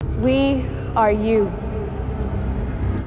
We are you.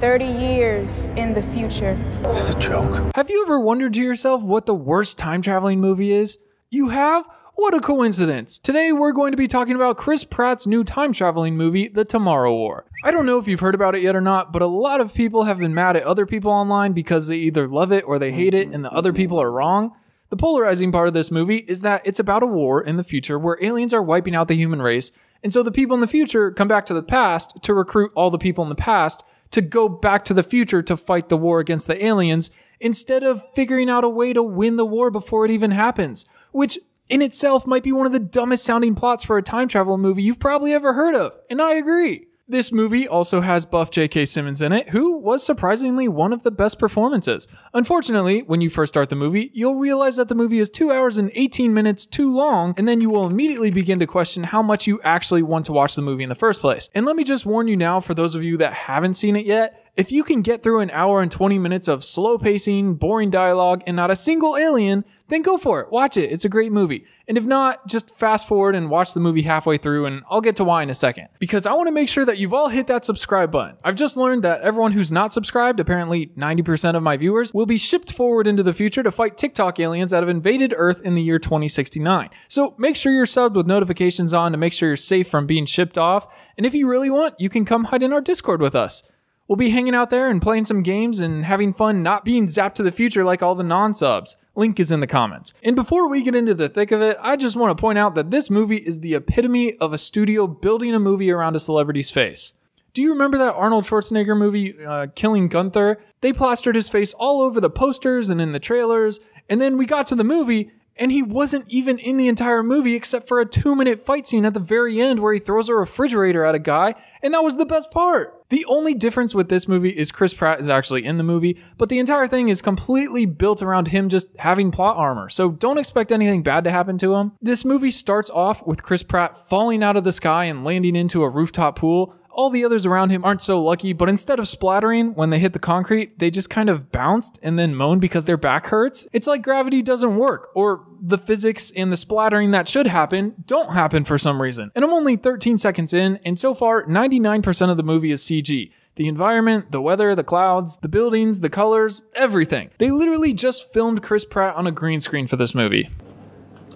30 years in the future. This is a joke. Have you ever wondered to yourself what the worst time-traveling movie is? You have? What a coincidence. Today we're going to be talking about Chris Pratt's new time-traveling movie, The Tomorrow War. I don't know if you've heard about it yet or not, but a lot of people have been mad at other people online because they either love it or they hate it and the other people are wrong. The polarizing part of this movie is that it's about a war in the future where aliens are wiping out the human race, and so the people in the future come back to the past to recruit all the people in the past to go back to the future to fight the war against the aliens instead of figuring out a way to win the war before it even happens, which in itself might be one of the dumbest sounding plots for a time travel movie you've probably ever heard of, and I agree. This movie also has buff J.K. Simmons in it, who was surprisingly one of the best performances. Unfortunately, when you first start the movie, you'll realize that the movie is 2 hours and 18 minutes too long, and then you will immediately begin to question how much you actually want to watch the movie in the first place. And let me just warn you now, for those of you that haven't seen it yet, if you can get through an hour and 20 minutes of slow pacing, boring dialogue, and not a single alien, then go for it. Watch it. It's a great movie. And if not, just fast forward and watch the movie halfway through, and I'll get to why in a second. Because I want to make sure that you've all hit that subscribe button. I've just learned that everyone who's not subscribed, apparently 90% of my viewers, will be shipped forward into the future to fight TikTok aliens that have invaded Earth in the year 2069. So make sure you're subbed with notifications on to make sure you're safe from being shipped off. And if you really want, you can come hide in our Discord with us. We'll be hanging out there and playing some games and having fun not being zapped to the future like all the non-subs. Link is in the comments. And before we get into the thick of it, I just want to point out that this movie is the epitome of a studio building a movie around a celebrity's face. Do you remember that Arnold Schwarzenegger movie, Killing Gunther? They plastered his face all over the posters and in the trailers, and then we got to the movie, and he wasn't even in the entire movie except for a 2-minute fight scene at the very end where he throws a refrigerator at a guy, and that was the best part. The only difference with this movie is Chris Pratt is actually in the movie, but the entire thing is completely built around him just having plot armor, so don't expect anything bad to happen to him. This movie starts off with Chris Pratt falling out of the sky and landing into a rooftop pool. All the others around him aren't so lucky, but instead of splattering when they hit the concrete, they just kind of bounced and then moaned because their back hurts. It's like gravity doesn't work, or the physics and the splattering that should happen don't happen for some reason. And I'm only 13 seconds in, and so far 99% of the movie is CG. The environment, the weather, the clouds, the buildings, the colors, everything. They literally just filmed Chris Pratt on a green screen for this movie.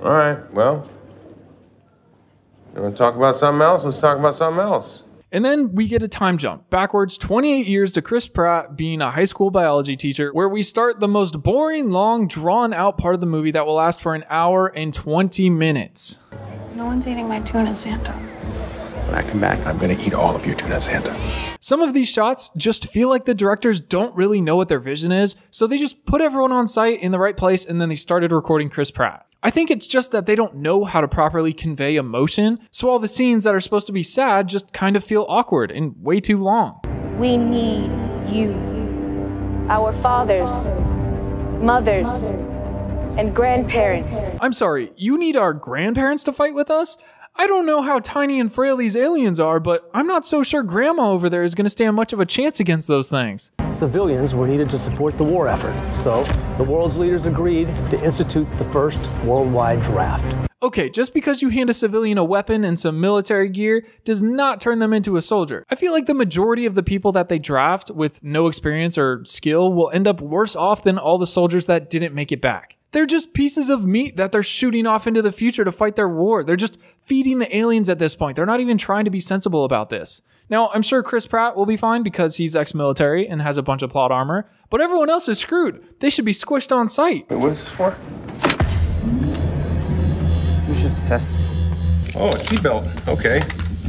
All right, well, you want to talk about something else? Let's talk about something else. And then we get a time jump backwards 28 years to Chris Pratt being a high school biology teacher, where we start the most boring, long, drawn out part of the movie that will last for an hour and 20 minutes. No one's eating my tuna, Santa. When I come back, I'm going to eat all of your tuna, Santa. Some of these shots just feel like the directors don't really know what their vision is, so they just put everyone on site in the right place and then they started recording Chris Pratt. I think it's just that they don't know how to properly convey emotion, so all the scenes that are supposed to be sad just kind of feel awkward and way too long. We need you. Our fathers, mothers, and grandparents. I'm sorry, you need our grandparents to fight with us? I don't know how tiny and frail these aliens are, but I'm not so sure Grandma over there is going to stand much of a chance against those things. Civilians were needed to support the war effort, so the world's leaders agreed to institute the first worldwide draft. Okay, just because you hand a civilian a weapon and some military gear does not turn them into a soldier. I feel like the majority of the people that they draft with no experience or skill will end up worse off than all the soldiers that didn't make it back. They're just pieces of meat that they're shooting off into the future to fight their war. They're just feeding the aliens at this point. They're not even trying to be sensible about this. Now, I'm sure Chris Pratt will be fine because he's ex-military and has a bunch of plot armor, but everyone else is screwed. They should be squished on sight. Wait, what is this for? It was just a test. Oh, a seatbelt. Okay.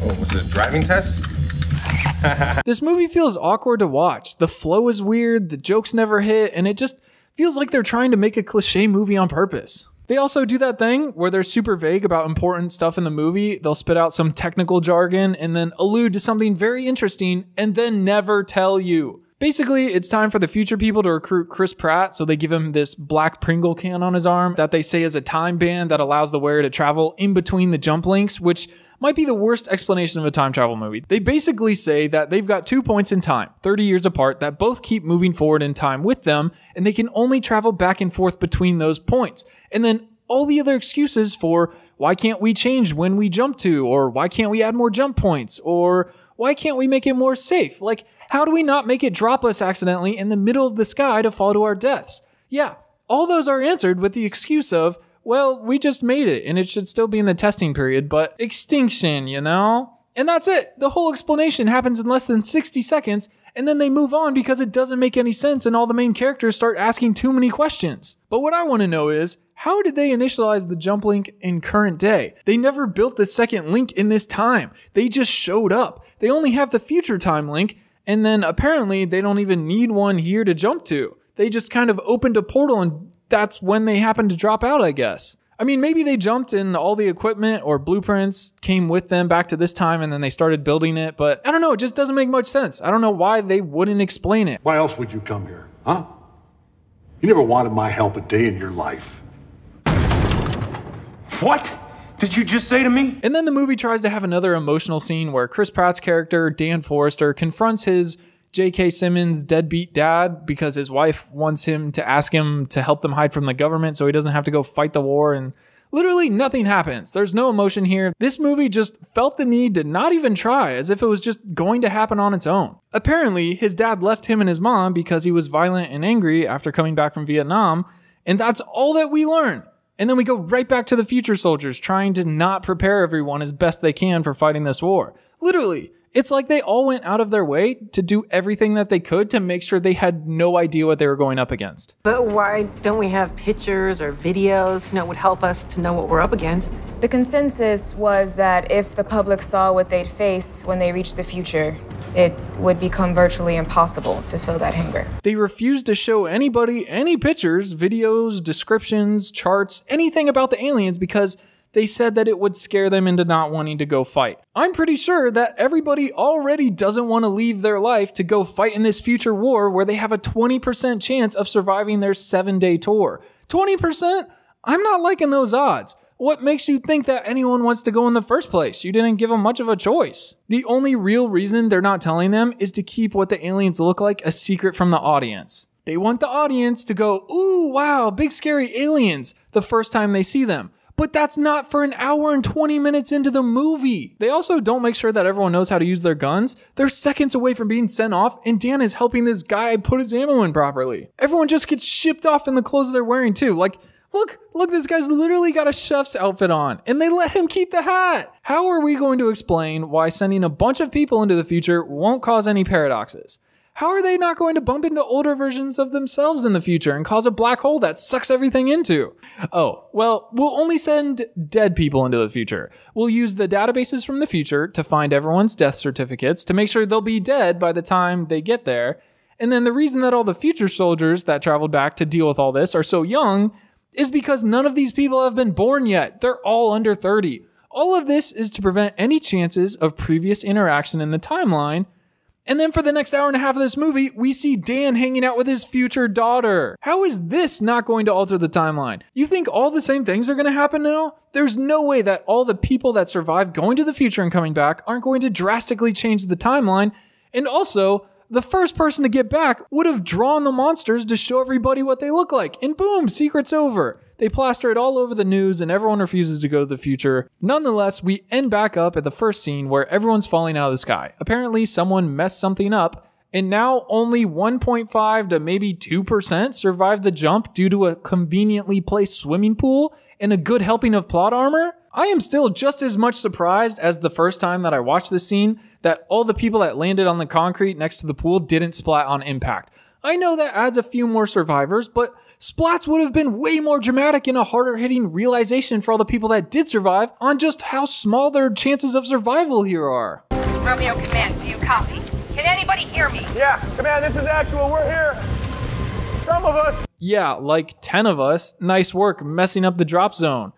Oh, was it a driving test? This movie feels awkward to watch. The flow is weird, the jokes never hit, and it just feels like they're trying to make a cliche movie on purpose. They also do that thing where they're super vague about important stuff in the movie. They'll spit out some technical jargon and then allude to something very interesting and then never tell you. Basically, it's time for the future people to recruit Chris Pratt, so they give him this black Pringle can on his arm that they say is a time band that allows the wearer to travel in between the jump links, which might be the worst explanation of a time travel movie. They basically say that they've got 2 points in time, 30 years apart, that both keep moving forward in time with them, and they can only travel back and forth between those points. And then all the other excuses for why can't we change when we jump to? Or why can't we add more jump points? Or why can't we make it more safe? Like, how do we not make it drop us accidentally in the middle of the sky to fall to our deaths? Yeah, all those are answered with the excuse of, well, we just made it and it should still be in the testing period, but extinction, you know? And that's it. The whole explanation happens in less than 60 seconds, and then they move on because it doesn't make any sense and all the main characters start asking too many questions. But what I want to know is, how did they initialize the jump link in current day? They never built the second link in this time. They just showed up. They only have the future time link, and then apparently they don't even need one here to jump to. They just kind of opened a portal and that's when they happened to drop out, I guess. I mean, maybe they jumped and all the equipment or blueprints came with them back to this time and then they started building it, but I don't know, it just doesn't make much sense. I don't know why they wouldn't explain it. Why else would you come here, huh? You never wanted my help a day in your life. What did you just say to me? And then the movie tries to have another emotional scene where Chris Pratt's character, Dan Forrester, confronts his J.K. Simmons' deadbeat dad because his wife wants him to ask him to help them hide from the government so he doesn't have to go fight the war, and literally nothing happens. There's no emotion here. This movie just felt the need to not even try, as if it was just going to happen on its own. Apparently, his dad left him and his mom because he was violent and angry after coming back from Vietnam, and that's all that we learn. And then we go right back to the future soldiers trying to not prepare everyone as best they can for fighting this war. Literally. It's like they all went out of their way to do everything that they could to make sure they had no idea what they were going up against. But why don't we have pictures or videos, would help us to know what we're up against? The consensus was that if the public saw what they'd face when they reached the future, it would become virtually impossible to fill that hunger. They refused to show anybody any pictures, videos, descriptions, charts, anything about the aliens because they said that it would scare them into not wanting to go fight. I'm pretty sure that everybody already doesn't want to leave their life to go fight in this future war where they have a 20% chance of surviving their 7-day tour. 20%? I'm not liking those odds. What makes you think that anyone wants to go in the first place? You didn't give them much of a choice. The only real reason they're not telling them is to keep what the aliens look like a secret from the audience. They want the audience to go, ooh, wow, big scary aliens, the first time they see them. But that's not for an hour and 20 minutes into the movie. They also don't make sure that everyone knows how to use their guns. They're seconds away from being sent off, and Dan is helping this guy put his ammo in properly. Everyone just gets shipped off in the clothes they're wearing too. Like, look, this guy's literally got a chef's outfit on, and they let him keep the hat. How are we going to explain why sending a bunch of people into the future won't cause any paradoxes? How are they not going to bump into older versions of themselves in the future and cause a black hole that sucks everything into? Oh, well, we'll only send dead people into the future. We'll use the databases from the future to find everyone's death certificates to make sure they'll be dead by the time they get there. And then the reason that all the future soldiers that traveled back to deal with all this are so young is because none of these people have been born yet. They're all under 30. All of this is to prevent any chances of previous interaction in the timeline. And then for the next hour and a half of this movie, we see Dan hanging out with his future daughter. How is this not going to alter the timeline? You think all the same things are going to happen now? There's no way that all the people that survived going to the future and coming back aren't going to drastically change the timeline. And also, the first person to get back would have drawn the monsters to show everybody what they look like. And boom, secret's over. They plaster it all over the news and everyone refuses to go to the future. Nonetheless, we end back up at the first scene where everyone's falling out of the sky. Apparently someone messed something up and now only 1.5 to maybe 2% survived the jump due to a conveniently placed swimming pool and a good helping of plot armor. I am still just as much surprised as the first time that I watched this scene that all the people that landed on the concrete next to the pool didn't splat on impact. I know that adds a few more survivors, but splats would have been way more dramatic and a harder hitting realization for all the people that did survive on just how small their chances of survival here are. Romeo Command, do you copy? Can anybody hear me? Yeah, Command, this is actual. We're here. Some of us. Yeah, like 10 of us. Nice work messing up the drop zone.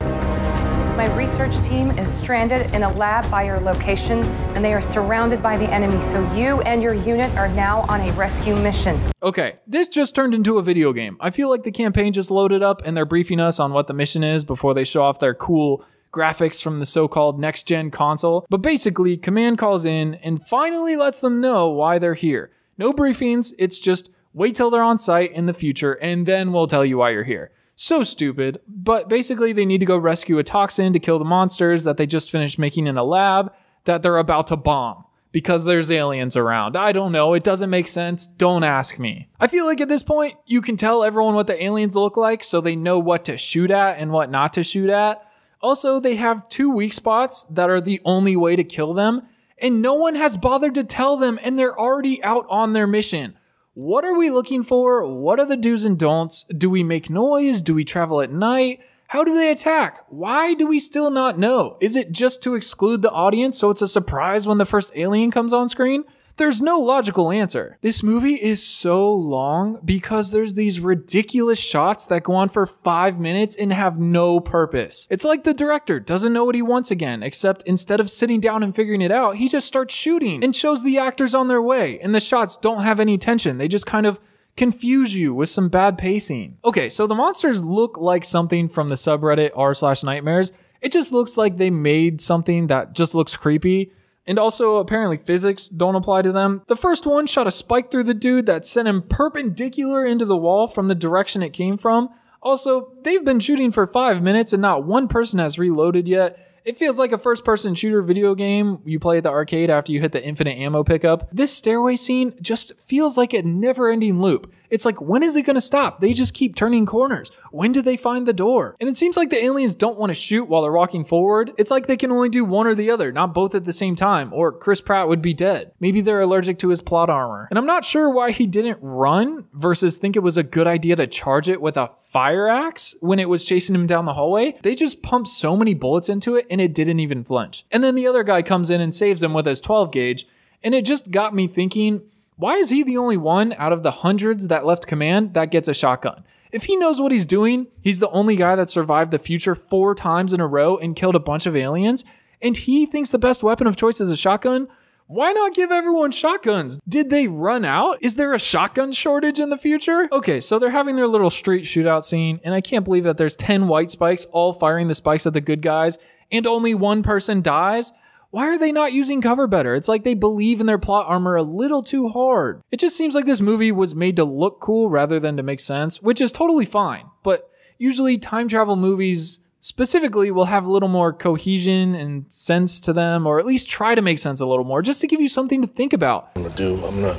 My research team is stranded in a lab by your location, and they are surrounded by the enemy, so you and your unit are now on a rescue mission. Okay, this just turned into a video game. I feel like the campaign just loaded up and they're briefing us on what the mission is before they show off their cool graphics from the so-called next-gen console. But basically, Command calls in and finally lets them know why they're here. No briefings, it's just wait till they're on site in the future and then we'll tell you why you're here. So stupid, but basically they need to go rescue a toxin to kill the monsters that they just finished making in a lab that they're about to bomb because there's aliens around. I don't know, it doesn't make sense, don't ask me. I feel like at this point, you can tell everyone what the aliens look like so they know what to shoot at and what not to shoot at. Also, they have 2 weak spots that are the only way to kill them, and no one has bothered to tell them, and they're already out on their mission. What are we looking for? What are the do's and don'ts? Do we make noise? Do we travel at night? How do they attack? Why do we still not know? Is it just to exclude the audience so it's a surprise when the first alien comes on screen? There's no logical answer. This movie is so long because there's these ridiculous shots that go on for 5 minutes and have no purpose. It's like the director doesn't know what he wants again, except instead of sitting down and figuring it out, he just starts shooting and shows the actors on their way, and the shots don't have any tension. They just kind of confuse you with some bad pacing. Okay, so the monsters look like something from the subreddit r/nightmares. It just looks like they made something that just looks creepy. And also, apparently physics don't apply to them. The first one shot a spike through the dude that sent him perpendicular into the wall from the direction it came from. Also, they've been shooting for 5 minutes and not one person has reloaded yet. It feels like a first-person shooter video game you play at the arcade after you hit the infinite ammo pickup. This stairway scene just feels like a never-ending loop. It's like, when is it gonna stop? They just keep turning corners. When do they find the door? And it seems like the aliens don't want to shoot while they're walking forward. It's like they can only do one or the other, not both at the same time, or Chris Pratt would be dead. Maybe they're allergic to his plot armor. And I'm not sure why he didn't run versus think it was a good idea to charge it with a fire axe when it was chasing him down the hallway. They just pumped so many bullets into it and it didn't even flinch. And then the other guy comes in and saves him with his 12 gauge. And it just got me thinking, why is he the only one out of the hundreds that left command that gets a shotgun? If he knows what he's doing, he's the only guy that survived the future 4 times in a row and killed a bunch of aliens, and he thinks the best weapon of choice is a shotgun, why not give everyone shotguns? Did they run out? Is there a shotgun shortage in the future? Okay, so they're having their little street shootout scene, and I can't believe that there's 10 white spikes all firing the spikes at the good guys, and only one person dies? Why are they not using cover better? It's like they believe in their plot armor a little too hard. It just seems like this movie was made to look cool rather than to make sense, which is totally fine. But usually time travel movies specifically will have a little more cohesion and sense to them, or at least try to make sense a little more, just to give you something to think about. I'm gonna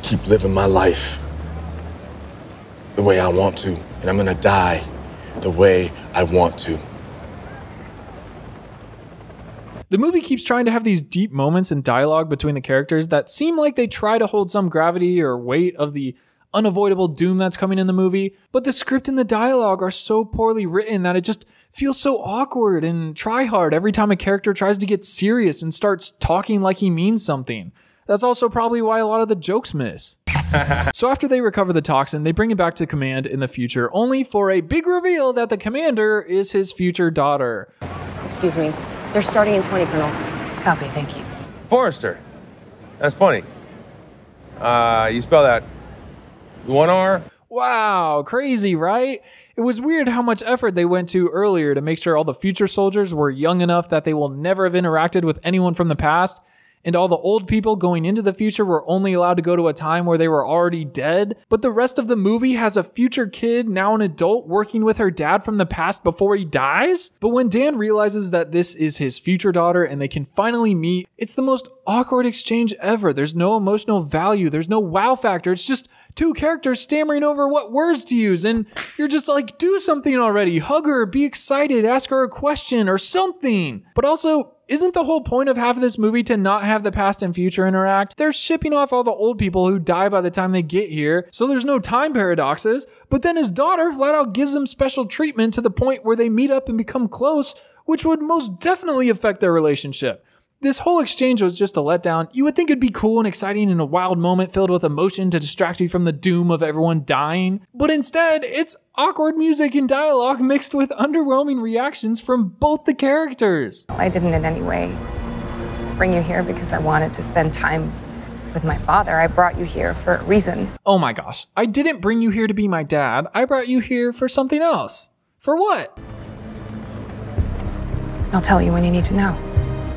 keep living my life the way I want to, and I'm gonna die the way I want to. The movie keeps trying to have these deep moments in dialogue between the characters that seem like they try to hold some gravity or weight of the unavoidable doom that's coming in the movie, but the script and the dialogue are so poorly written that it just feels so awkward and try hard every time a character tries to get serious and starts talking like he means something. That's also probably why a lot of the jokes miss. So after they recover the toxin, they bring it back to command in the future, only for a big reveal that the commander is his future daughter. Excuse me. They're starting in 20, Colonel. Copy, thank you. Forrester. That's funny. You spell that 1 R? Wow, crazy, right? It was weird how much effort they went to earlier to make sure all the future soldiers were young enough that they will never have interacted with anyone from the past, and all the old people going into the future were only allowed to go to a time where they were already dead. But the rest of the movie has a future kid, now an adult, working with her dad from the past before he dies. But when Dan realizes that this is his future daughter and they can finally meet, it's the most awkward exchange ever. There's no emotional value. There's no wow factor. It's just 2 characters stammering over what words to use, and you're just like, do something already. Hug her, be excited, ask her a question or something. But also, isn't the whole point of half of this movie to not have the past and future interact? They're shipping off all the old people who die by the time they get here, so there's no time paradoxes, but then his daughter flat out gives him special treatment to the point where they meet up and become close, which would most definitely affect their relationship. This whole exchange was just a letdown. You would think it'd be cool and exciting in a wild moment filled with emotion to distract you from the doom of everyone dying. But instead, it's awkward music and dialogue mixed with underwhelming reactions from both the characters. I didn't in any way bring you here because I wanted to spend time with my father. I brought you here for a reason. Oh my gosh, I didn't bring you here to be my dad. I brought you here for something else. For what? I'll tell you when you need to know.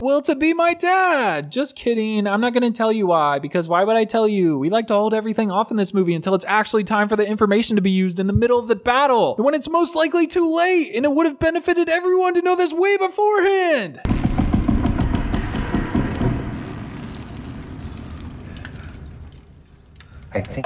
Well, to be my dad. Just kidding. I'm not going to tell you why, because why would I tell you? We like to hold everything off in this movie until it's actually time for the information to be used in the middle of the battle, when it's most likely too late, and it would have benefited everyone to know this way beforehand. I think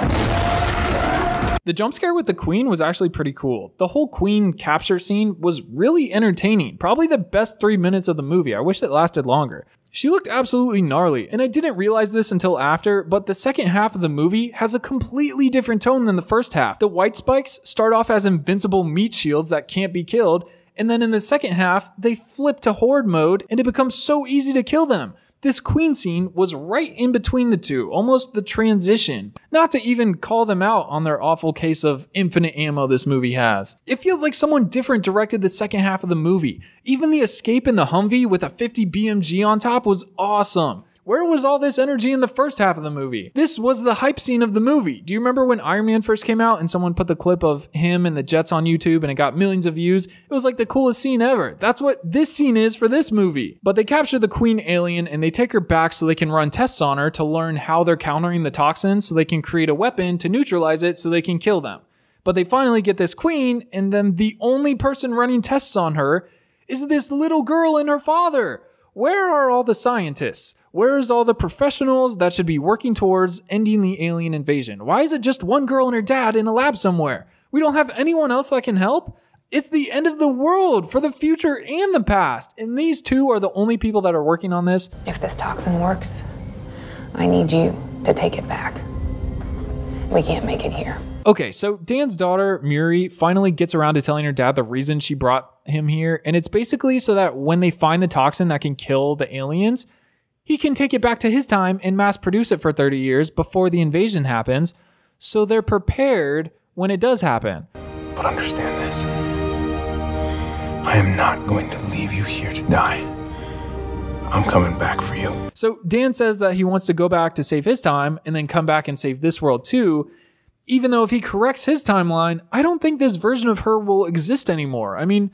the jump scare with the Queen was actually pretty cool. The whole Queen capture scene was really entertaining. Probably the best 3 minutes of the movie. I wish it lasted longer. She looked absolutely gnarly, and I didn't realize this until after, but the second half of the movie has a completely different tone than the first half. The white spikes start off as invincible meat shields that can't be killed, and then in the second half, they flip to horde mode, and it becomes so easy to kill them. This Queen scene was right in between the two, almost the transition. Not to even call them out on their awful case of infinite ammo this movie has. It feels like someone different directed the second half of the movie. Even the escape in the Humvee with a 50 BMG on top was awesome. Where was all this energy in the first half of the movie? This was the hype scene of the movie. Do you remember when Iron Man first came out and someone put the clip of him and the jets on YouTube and it got millions of views? It was like the coolest scene ever. That's what this scene is for this movie. But they capture the Queen alien and they take her back so they can run tests on her to learn how they're countering the toxins so they can create a weapon to neutralize it so they can kill them. But they finally get this Queen, and then the only person running tests on her is this little girl and her father. Where are all the scientists? Where's all the professionals that should be working towards ending the alien invasion? Why is it just one girl and her dad in a lab somewhere? We don't have anyone else that can help? It's the end of the world for the future and the past, and these two are the only people that are working on this. If this toxin works, I need you to take it back. We can't make it here. Okay, so Dan's daughter, Muri, finally gets around to telling her dad the reason she brought him here, and it's basically so that when they find the toxin that can kill the aliens, he can take it back to his time and mass produce it for 30 years before the invasion happens, so they're prepared when it does happen. But understand this. I am not going to leave you here to die. I'm coming back for you. So Dan says that he wants to go back to save his time and then come back and save this world too, even though if he corrects his timeline, I don't think this version of her will exist anymore. I mean,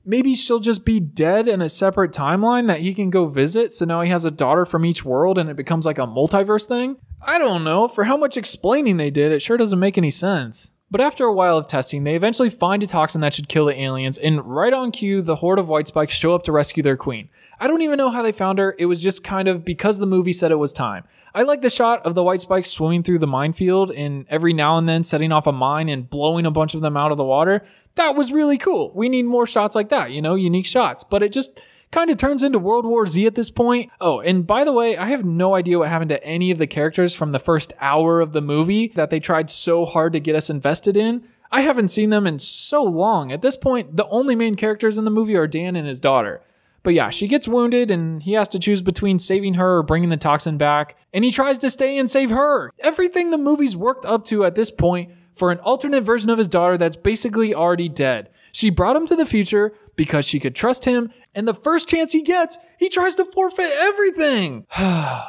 maybe she'll just be dead in a separate timeline that he can go visit, so now he has a daughter from each world and it becomes like a multiverse thing? I don't know. For how much explaining they did, it sure doesn't make any sense. But after a while of testing, they eventually find a toxin that should kill the aliens, and right on cue, the horde of white spikes show up to rescue their queen. I don't even know how they found her. It was just kind of because the movie said it was time. I like the shot of the white spikes swimming through the minefield and every now and then setting off a mine and blowing a bunch of them out of the water. That was really cool. We need more shots like that, you know, unique shots. But it just kind of turns into World War Z at this point. Oh, and by the way, I have no idea what happened to any of the characters from the first hour of the movie that they tried so hard to get us invested in. I haven't seen them in so long. At this point, the only main characters in the movie are Dan and his daughter. But yeah, she gets wounded and he has to choose between saving her or bringing the toxin back. And he tries to stay and save her. Everything the movie's worked up to at this point for an alternate version of his daughter that's basically already dead. She brought him to the future because she could trust him, and the first chance he gets, he tries to forfeit everything.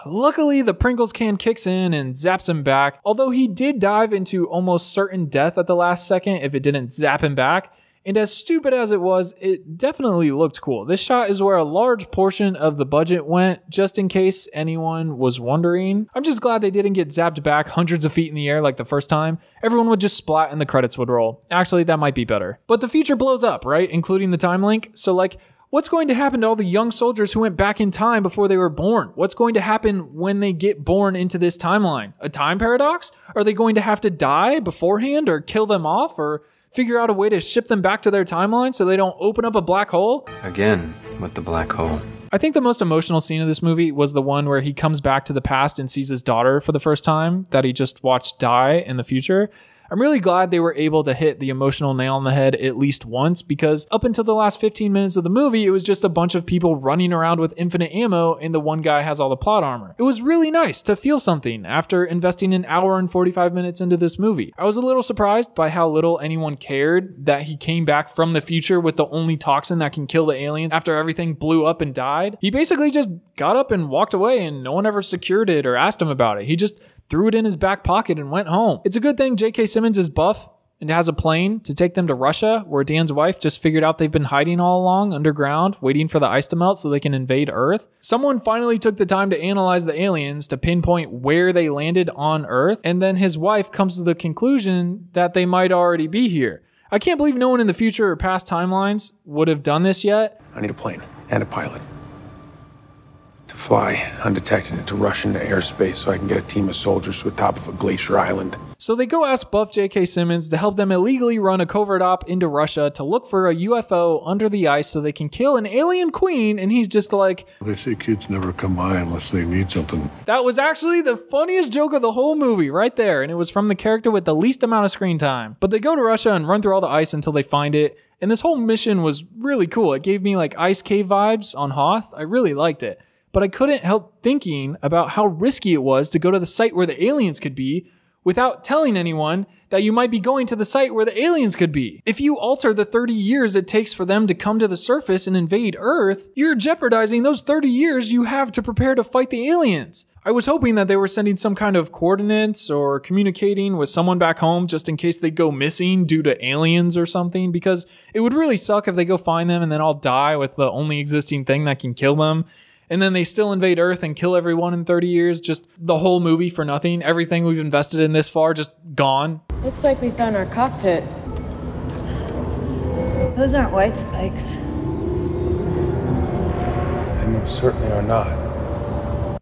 Luckily, the Pringles can kicks in and zaps him back, although he did dive into almost certain death at the last second if it didn't zap him back. And as stupid as it was, it definitely looked cool. This shot is where a large portion of the budget went, just in case anyone was wondering. I'm just glad they didn't get zapped back hundreds of feet in the air like the first time. Everyone would just splat and the credits would roll. Actually, that might be better. But the future blows up, right? Including the time link. So like, what's going to happen to all the young soldiers who went back in time before they were born? What's going to happen when they get born into this timeline? A time paradox? Are they going to have to die beforehand or kill them off or figure out a way to ship them back to their timeline so they don't open up a black hole? Again, with the black hole. I think the most emotional scene of this movie was the one where he comes back to the past and sees his daughter for the first time that he just watched die in the future. I'm really glad they were able to hit the emotional nail on the head at least once, because up until the last 15 minutes of the movie, it was just a bunch of people running around with infinite ammo and the one guy has all the plot armor. It was really nice to feel something after investing an hour and 45 minutes into this movie. I was a little surprised by how little anyone cared that he came back from the future with the only toxin that can kill the aliens after everything blew up and died. He basically just got up and walked away and no one ever secured it or asked him about it. He just threw it in his back pocket and went home. It's a good thing J.K. Simmons is buff and has a plane to take them to Russia, where Dan's wife just figured out they've been hiding all along underground, waiting for the ice to melt so they can invade Earth. Someone finally took the time to analyze the aliens to pinpoint where they landed on Earth, and then his wife comes to the conclusion that they might already be here. I can't believe no one in the future or past timelines would have done this yet. I need a plane and a pilot to fly undetected into Russian airspace so I can get a team of soldiers to the top of a glacier island. So they go ask Buff J.K. Simmons to help them illegally run a covert op into Russia to look for a UFO under the ice so they can kill an alien queen, and he's just like... They say kids never come by unless they need something. That was actually the funniest joke of the whole movie right there, and it was from the character with the least amount of screen time. But they go to Russia and run through all the ice until they find it, and this whole mission was really cool. It gave me like Ice Cave vibes on Hoth. I really liked it. But I couldn't help thinking about how risky it was to go to the site where the aliens could be without telling anyone that you might be going to the site where the aliens could be. If you alter the 30 years it takes for them to come to the surface and invade Earth, you're jeopardizing those 30 years you have to prepare to fight the aliens. I was hoping that they were sending some kind of coordinates or communicating with someone back home just in case they go missing due to aliens or something, because it would really suck if they go find them and then all die with the only existing thing that can kill them. And then they still invade Earth and kill everyone in 30 years. Just the whole movie for nothing. Everything we've invested in this far, just gone. Looks like we found our cockpit. Those aren't white spikes. They most certainly are not.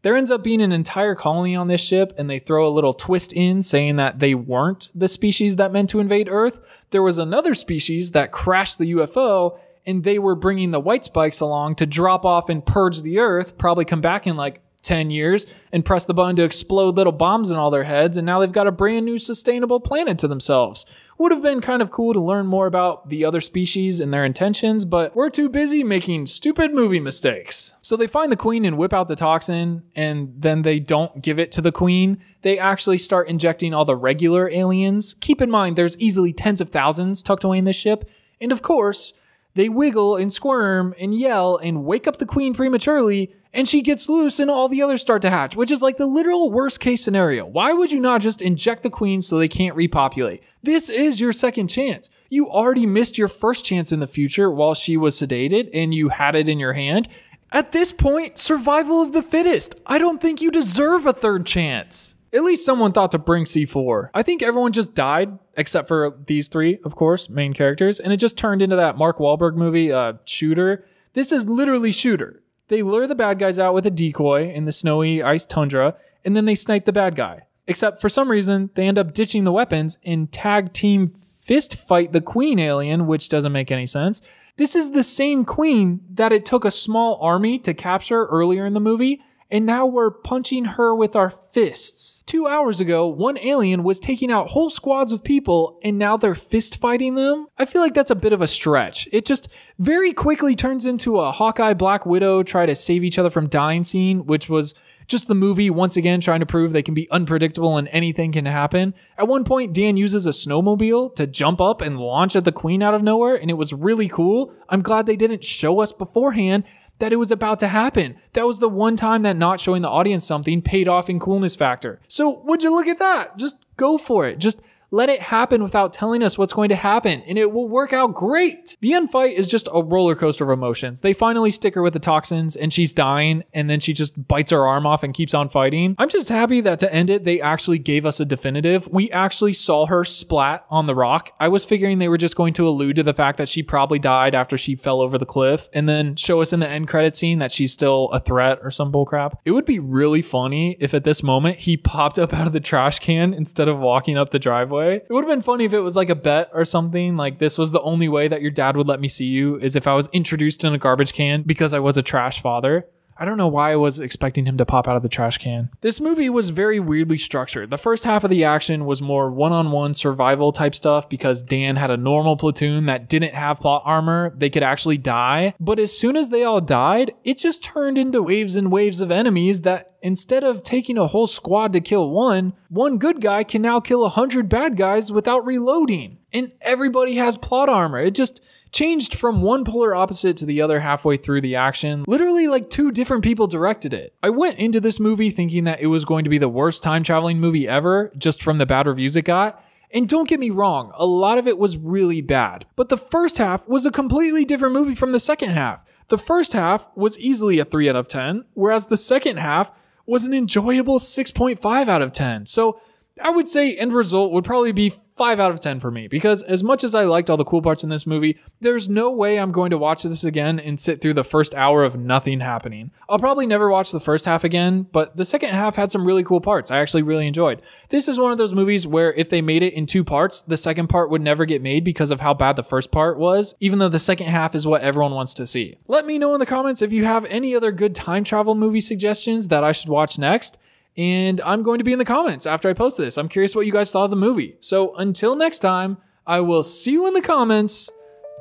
There ends up being an entire colony on this ship, and they throw a little twist in saying that they weren't the species that meant to invade Earth. There was another species that crashed the UFO, and they were bringing the white spikes along to drop off and purge the Earth, probably come back in like 10 years and press the button to explode little bombs in all their heads, and now they've got a brand new sustainable planet to themselves. Would have been kind of cool to learn more about the other species and their intentions, but we're too busy making stupid movie mistakes. So they find the queen and whip out the toxin, and then they don't give it to the queen. They actually start injecting all the regular aliens. Keep in mind, there's easily tens of thousands tucked away in this ship, and of course, they wiggle and squirm and yell and wake up the queen prematurely, and she gets loose and all the others start to hatch, which is like the literal worst case scenario. Why would you not just inject the queen so they can't repopulate? This is your second chance. You already missed your first chance in the future while she was sedated and you had it in your hand. At this point, survival of the fittest. I don't think you deserve a third chance. At least someone thought to bring C4. I think everyone just died, except for these three, of course, main characters, and it just turned into that Mark Wahlberg movie, Shooter. This is literally Shooter. They lure the bad guys out with a decoy in the snowy ice tundra, and then they snipe the bad guy. Except for some reason, they end up ditching the weapons and tag team fist fight the queen alien, which doesn't make any sense. This is the same queen that it took a small army to capture earlier in the movie, and now we're punching her with our fists. 2 hours ago, one alien was taking out whole squads of people, and now they're fist fighting them? I feel like that's a bit of a stretch. It just very quickly turns into a Hawkeye Black Widow try to save each other from dying scene, which was just the movie once again trying to prove they can be unpredictable and anything can happen. At one point, Dan uses a snowmobile to jump up and launch at the queen out of nowhere, and it was really cool. I'm glad they didn't show us beforehand that it was about to happen. That was the one time that not showing the audience something paid off in coolness factor. So would you look at that? Just go for it. Just let it happen without telling us what's going to happen, and it will work out great. The end fight is just a roller coaster of emotions. They finally stick her with the toxins, and she's dying, and then she just bites her arm off and keeps on fighting. I'm just happy that to end it, they actually gave us a definitive. We actually saw her splat on the rock. I was figuring they were just going to allude to the fact that she probably died after she fell over the cliff, and then show us in the end credit scene that she's still a threat or some bullcrap. It would be really funny if at this moment he popped up out of the trash can instead of walking up the driveway. It would have been funny if it was like a bet or something, like this was the only way that your dad would let me see you, is if I was introduced in a garbage can because I was a trash father. I don't know why I was expecting him to pop out of the trash can. This movie was very weirdly structured. The first half of the action was more one-on-one survival type stuff because Dan had a normal platoon that didn't have plot armor. They could actually die. But as soon as they all died, it just turned into waves and waves of enemies that instead of taking a whole squad to kill one good guy can now kill 100 bad guys without reloading. And everybody has plot armor. It just changed from one polar opposite to the other halfway through the action. Literally like two different people directed it. I went into this movie thinking that it was going to be the worst time traveling movie ever, just from the bad reviews it got. And don't get me wrong, a lot of it was really bad. But the first half was a completely different movie from the second half. The first half was easily a 3 out of 10, whereas the second half was an enjoyable 6.5 out of 10. So I would say end result would probably be 5 out of 10 for me, because as much as I liked all the cool parts in this movie, there's no way I'm going to watch this again and sit through the first hour of nothing happening. I'll probably never watch the first half again, but the second half had some really cool parts I actually really enjoyed. This is one of those movies where if they made it in 2 parts, the second part would never get made because of how bad the first part was, even though the second half is what everyone wants to see. Let me know in the comments if you have any other good time travel movie suggestions that I should watch next. And I'm going to be in the comments after I post this. I'm curious what you guys thought of the movie. So until next time, I will see you in the comments.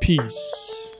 Peace.